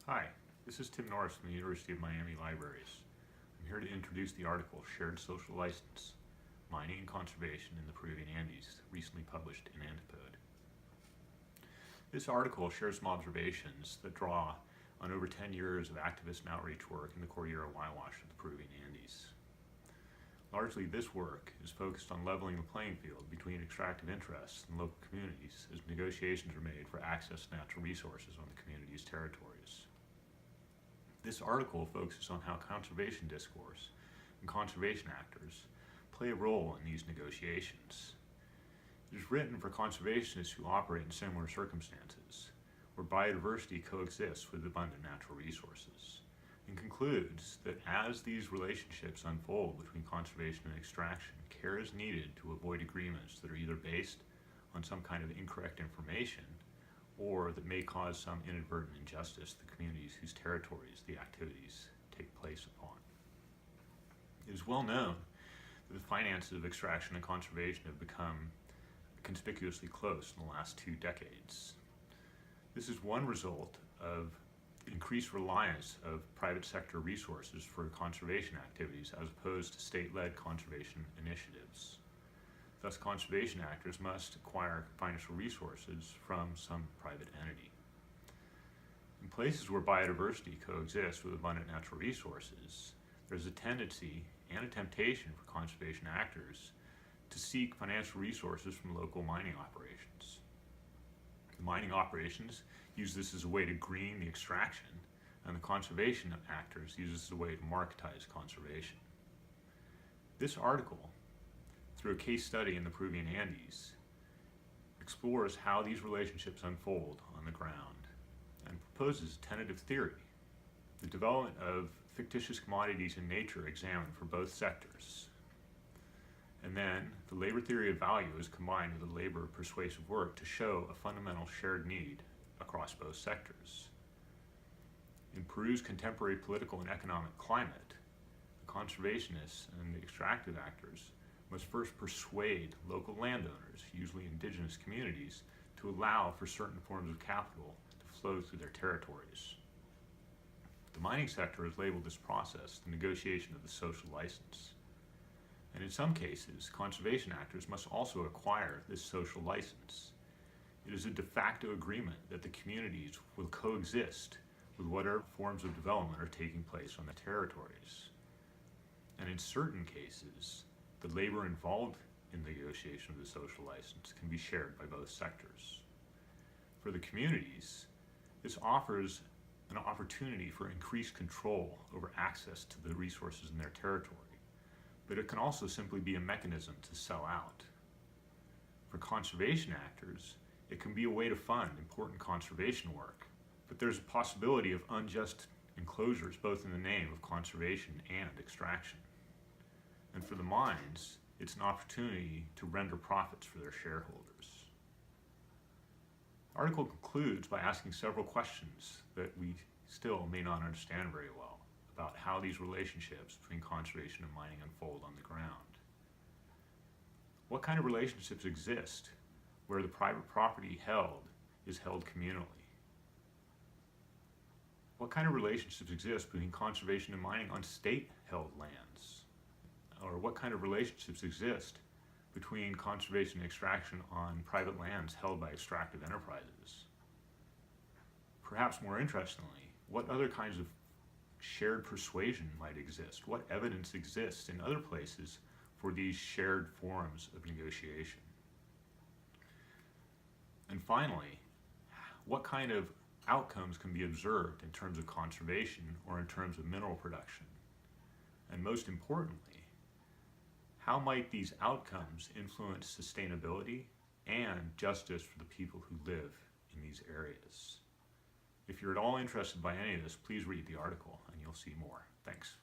Hi, this is Tim Norris from the University of Miami Libraries. I'm here to introduce the article Shared Social License, Mining and Conservation in the Peruvian Andes, recently published in Antipode. This article shares some observations that draw on over 10 years of activist and outreach work in the Cordillera Huayhuash of the Peruvian Andes. Largely, this work is focused on leveling the playing field between extractive interests and local communities as negotiations are made for access to natural resources on the community's territories. This article focuses on how conservation discourse and conservation actors play a role in these negotiations. It is written for conservationists who operate in similar circumstances, where biodiversity coexists with abundant natural resources, and concludes that as these relationships unfold between conservation and extraction, care is needed to avoid agreements that are either based on some kind of incorrect information or that may cause some inadvertent injustice to the communities whose territories the activities take place upon. It is well known that the finances of extraction and conservation have become conspicuously close in the last 2 decades. This is one result of increased reliance of private sector resources for conservation activities as opposed to state-led conservation initiatives. Thus, conservation actors must acquire financial resources from some private entity. In places where biodiversity coexists with abundant natural resources, there's a tendency and a temptation for conservation actors to seek financial resources from local mining operations. The mining operations use this as a way to green the extraction, and the conservation actors use this as a way to marketize conservation. This article, through a case study in the Peruvian Andes, explores how these relationships unfold on the ground and proposes a tentative theory, the development of fictitious commodities in nature examined for both sectors. And then the labor theory of value is combined with the labor of persuasive work to show a fundamental shared need across both sectors. In Peru's contemporary political and economic climate, the conservationists and the extractive actors must first persuade local landowners, usually indigenous communities, to allow for certain forms of capital to flow through their territories. The mining sector has labeled this process the negotiation of the social license. And in some cases, conservation actors must also acquire this social license. It is a de facto agreement that the communities will coexist with whatever forms of development are taking place on the territories. And in certain cases, the labor involved in the negotiation of the social license can be shared by both sectors. For the communities, this offers an opportunity for increased control over access to the resources in their territory, but it can also simply be a mechanism to sell out. For conservation actors, it can be a way to fund important conservation work, but there's a possibility of unjust enclosures both in the name of conservation and extraction. And for the mines, it's an opportunity to render profits for their shareholders. The article concludes by asking several questions that we still may not understand very well about how these relationships between conservation and mining unfold on the ground. What kind of relationships exist where the private property held is held communally? What kind of relationships exist between conservation and mining on state-held lands? Or what kind of relationships exist between conservation and extraction on private lands held by extractive enterprises? Perhaps more interestingly, what other kinds of shared persuasion might exist? What evidence exists in other places for these shared forms of negotiation? And finally, what kind of outcomes can be observed in terms of conservation or in terms of mineral production? And most importantly, how might these outcomes influence sustainability and justice for the people who live in these areas? If you're at all interested by any of this, please read the article and you'll see more. Thanks.